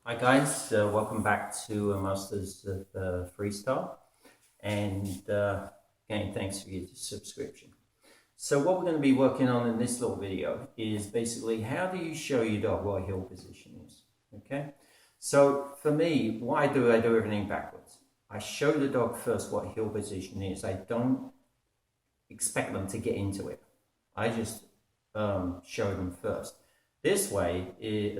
Hi guys, welcome back to Masters of Freestyle, and again thanks for your subscription. So what we're going to be working on in this little video is basically how do you show your dog what heel position is, okay? So for me, I do everything backwards. I show the dog first what heel position is. I don't expect them to get into it. I just show them first. This way,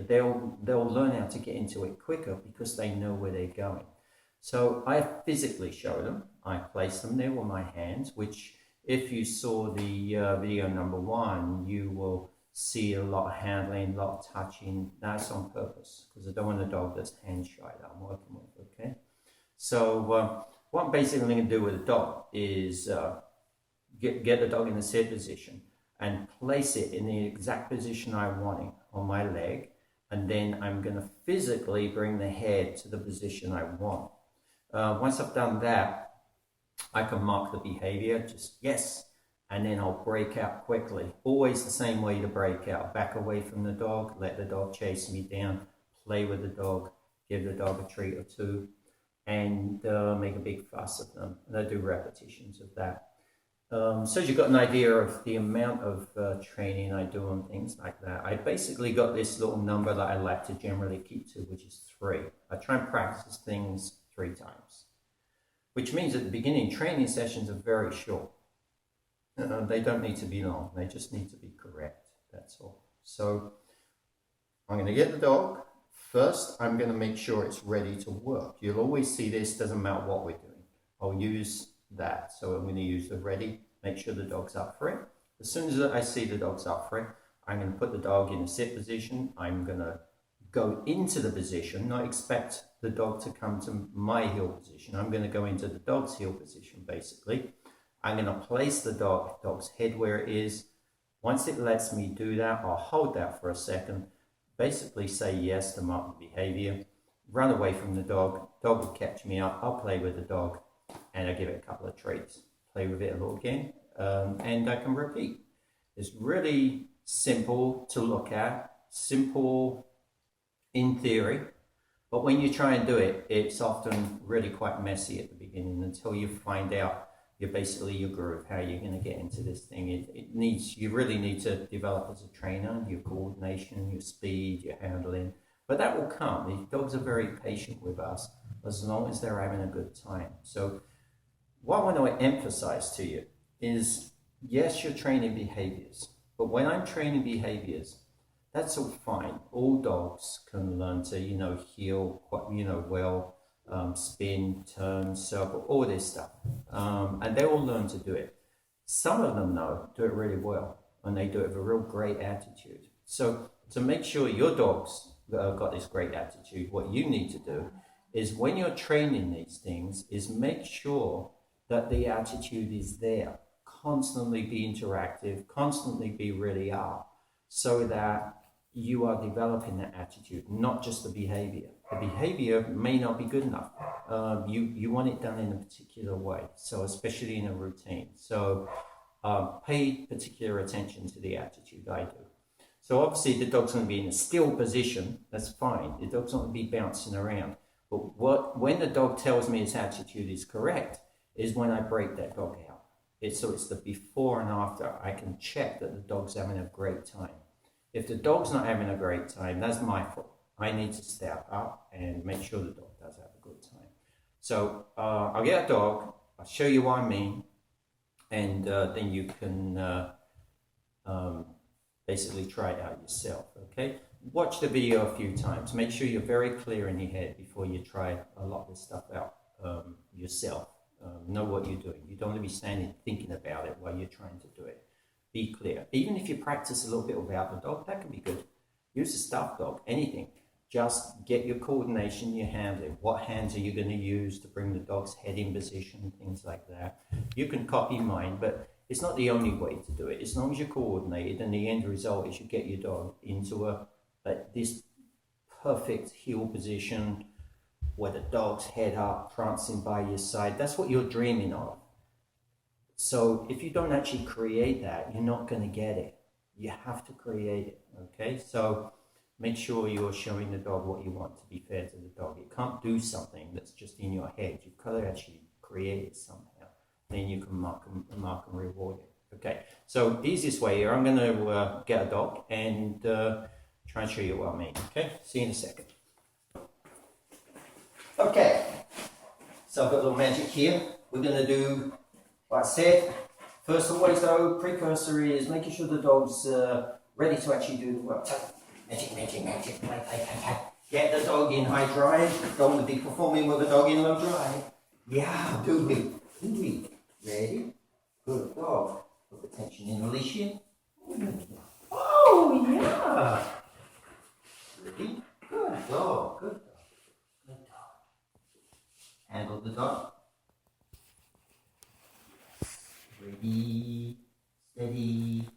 they'll learn how to get into it quicker because they know where they're going. So I physically show them. I place them there with my hands, which if you saw the video number 1, you will see a lot of handling, a lot of touching. That's on purpose because I don't want a dog that's hand shy that I'm working with, okay? So what I'm basically going to do with a dog is get the dog in the sit position and place it in the exact position I want it on my leg, and then I'm going to physically bring the head to the position I want. Once I've done that, I can mark the behavior, just yes, and then I'll break out quickly. Always the same way to break out. Back away from the dog, let the dog chase me down, play with the dog, give the dog a treat or two, and make a big fuss of them. And I do repetitions of that. So you've got an idea of the amount of training I do on things like that. I basically got this little number that I like to generally keep to, which is 3. I try and practice things 3 times, which means at the beginning, training sessions are very short. They don't need to be long. They just need to be correct. That's all. So I'm going to get the dog. First, I'm going to make sure it's ready to work. You'll always see this, doesn't matter what we're doing. I'll use that. So I'm going to use the ready, make sure the dog's up for it. As soon as I see the dog's up for it, I'm going to put the dog in a sit position. I'm going to go into the position, not expect the dog to come to my heel position. I'm going to go into the dog's heel position, basically. I'm going to place the dog's head where it is. Once it lets me do that, I'll hold that for a second, basically say yes to mark the behavior, run away from the dog will catch me up, I'll play with the dog, and I give it a couple of treats, play with it a little again, and I can repeat. It's really simple to look at, simple in theory, but when you try and do it, it's often really quite messy at the beginning until you find out your groove, how you're going to get into this thing. You really need to develop as a trainer, your coordination, your speed, your handling, but that will come. These dogs are very patient with us as long as they're having a good time. So what I want to emphasize to you is, yes, you're training behaviors, but when I'm training behaviors, that's all fine. All dogs can learn to, heel, well, spin, turn, circle, all this stuff. And they all learn to do it. Some of them, though, do it really well, and they do it with a real great attitude. So to make sure your dogs got this great attitude, what you need to do is when you're training these things is make sure that the attitude is there. Constantly be interactive, constantly be really up, so that you are developing that attitude, not just the behavior. The behavior may not be good enough. You want it done in a particular way, so especially in a routine. So pay particular attention to the attitude. I do. So obviously the dog's going to be in a still position. That's fine. The dog's not going to be bouncing around. But when the dog tells me its attitude is correct, is when I break that dog out. So it's the before and after. I can check that the dog's having a great time. If the dog's not having a great time, that's my fault. I need to step up and make sure the dog does have a good time. So I'll get a dog, I'll show you what I mean, and then you can basically try it out yourself, okay? Watch the video a few times. Make sure you're very clear in your head before you try a lot of this stuff out yourself. Know what you're doing. You don't want to be standing thinking about it while you're trying to do it. Be clear. Even if you practice a little bit without the dog, that can be good. Use a stuffed dog, anything. Just get your coordination, your handling. What hands are you going to use to bring the dog's head in position, things like that. You can copy mine, but it's not the only way to do it. As long as you're coordinated, and the end result is you get your dog into this perfect heel position where the dog's head up, prancing by your side. That's what you're dreaming of. So if you don't actually create that, you're not going to get it. You have to create it, okay? So make sure you're showing the dog what you want to be fair to the dog. It can't do something that's just in your head. You've got to actually create it somehow. Then you can mark and reward it. Okay, so easiest way here, I'm going to get a dog and try and show you what I mean. Okay, see you in a second. Okay, so I've got a little magic here. We're going to do, like I said, first always though, precursor is making sure the dog's ready to actually do the work. Magic. Get the dog in high drive. Don't want to be performing with the dog in low drive. Yeah, do it. Ready? Good dog. Put the tension in, release in. Oh, yeah. Ready? Good dog. Good dog. Handle the dog. Ready, steady.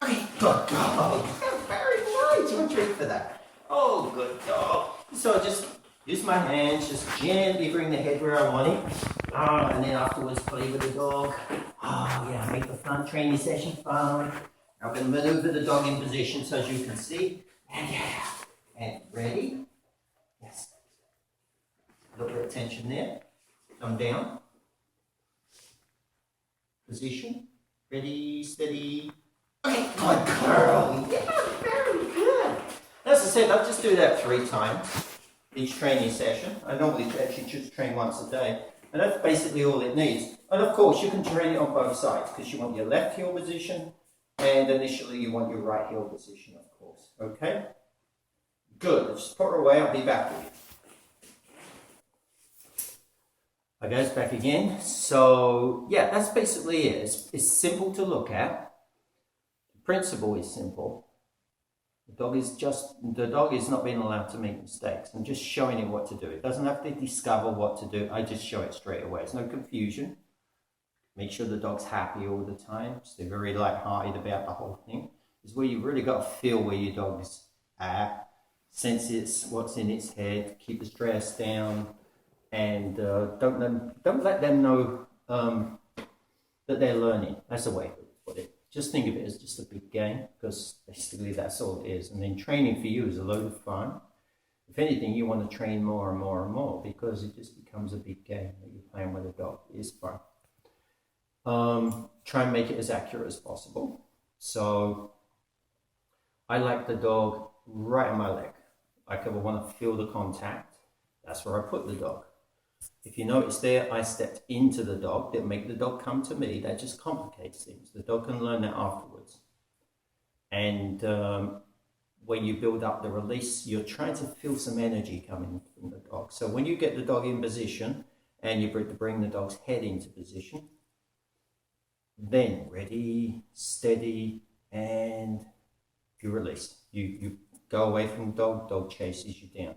Okay, good dog. Very nice. One treat for that. Oh, good dog. So just use my hands, just gently bring the head where I want it. And then afterwards play with the dog. Yeah, make the fun training session fun. I'm going to maneuver the dog in position so as you can see. And ready? Yes. A little bit of tension there. Come down. Position. Ready, steady. Okay, good girl. Yeah, very good. As I said, I'll just do that 3 times each training session. I normally actually just train once a day. And that's basically all it needs. And of course, you can train it on both sides because you want your left heel position and initially you want your right heel position, of course. Okay? Good. Just put her away. I'll be back with you. Okay, guys, back again. So, yeah, that's basically it. It's simple to look at. The principle is simple. The dog is not being allowed to make mistakes. I'm just showing him what to do. It doesn't have to discover what to do. I just show it straight away. There's no confusion. Make sure the dog's happy all the time. Stay very light-hearted about the whole thing. Is where you've really got to feel where your dog's at, sense what's in its head, keep the stress down, and don't let them know that they're learning. That's the way to put it. Just think of it as just a big game, because basically that's all it is. And then training for you is a load of fun. If anything, you want to train more and more and more, because it just becomes a big game that you're playing with a dog. It is fun. Try and make it as accurate as possible. So I like the dog right on my leg. Like I want to feel the contact. That's where I put the dog. If you notice there, I stepped into the dog. Didn't make the dog come to me. That just complicates things. The dog can learn that afterwards. And when you build up the release, you're trying to feel some energy coming from the dog. So when you get the dog in position and you bring the dog's head into position, then ready, steady, and you release. You go away from the dog chases you down.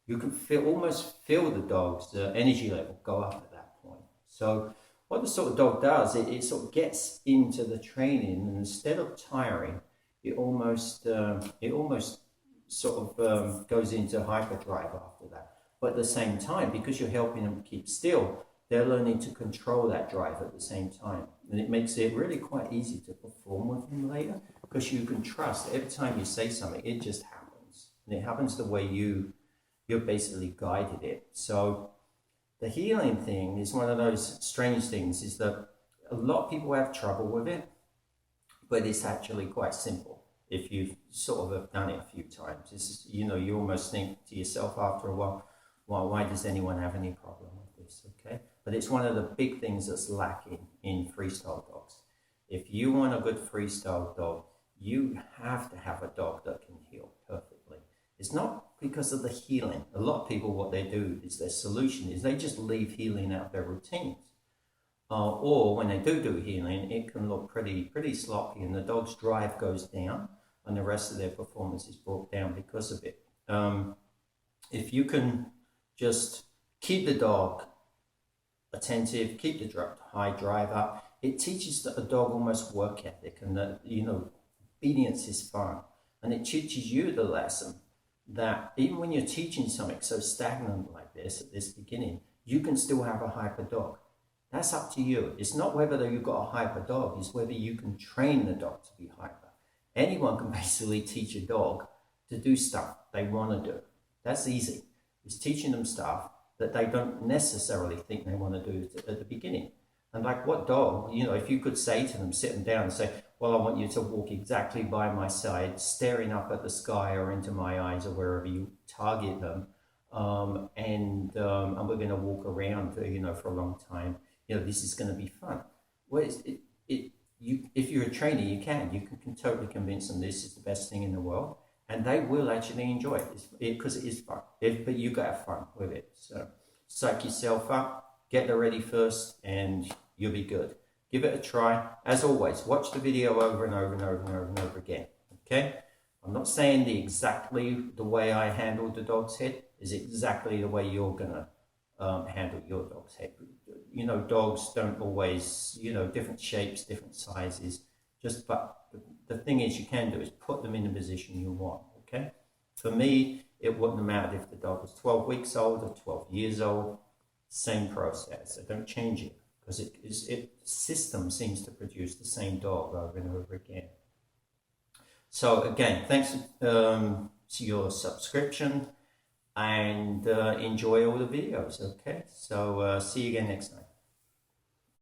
You can almost feel the dog's energy level go up at that point. So what the sort of dog does, it sort of gets into the training, and instead of tiring, it almost sort of goes into hyperdrive after that. But at the same time, because you're helping them keep still, they're learning to control that drive at the same time. And it makes it really quite easy to perform with them later, because you can trust every time you say something, it just happens. And it happens the way you've basically guided it. So the healing thing is one of those strange things, is that a lot of people have trouble with it, but it's actually quite simple if you've sort of have done it a few times. It's, you almost think to yourself after a while, well, why does anyone have any problem with this? Okay, but it's one of the big things that's lacking in freestyle dogs. If you want a good freestyle dog, you have to have a dog that can heal perfectly. It's not because of the healing. A lot of people, what they do is their solution is they just leave healing out of their routines. Or when they do healing, it can look pretty sloppy, and the dog's drive goes down and the rest of their performance is brought down because of it. If you can just keep the dog attentive, keep the high drive up, it teaches a dog almost work ethic, and that, obedience is fun. And it teaches you the lesson that even when you're teaching something so stagnant like this at this beginning, you can still have a hyper dog. That's up to you. It's not whether you've got a hyper dog, it's whether you can train the dog to be hyper. Anyone can basically teach a dog to do stuff they want to do. That's easy. It's teaching them stuff that they don't necessarily think they want to do at the beginning. And like what dog, you know, if you could say to them, sit them down and say, well, I want you to walk exactly by my side, staring up at the sky or into my eyes or wherever you target them. And we're going to walk around, you know, for a long time. You know, this is going to be fun. Well, if you're a trainer, you can totally convince them this is the best thing in the world, and they will actually enjoy it because it is fun. But you got to have fun with it. So psych yourself up, get there ready first, and you'll be good. Give it a try. As always, watch the video over and over and over and over and over again. Okay? I'm not saying exactly the way I handled the dog's head is exactly the way you're gonna handle your dog's head. You know, dogs don't always, you know, different shapes, different sizes. But the thing is, you can do is put them in the position you want. Okay? For me, it wouldn't have mattered if the dog was 12 weeks old or 12 years old. Same process. I don't change it because system seems to produce the same dog over and over again. So again, thanks to your subscription, and enjoy all the videos. Okay, so see you again next time.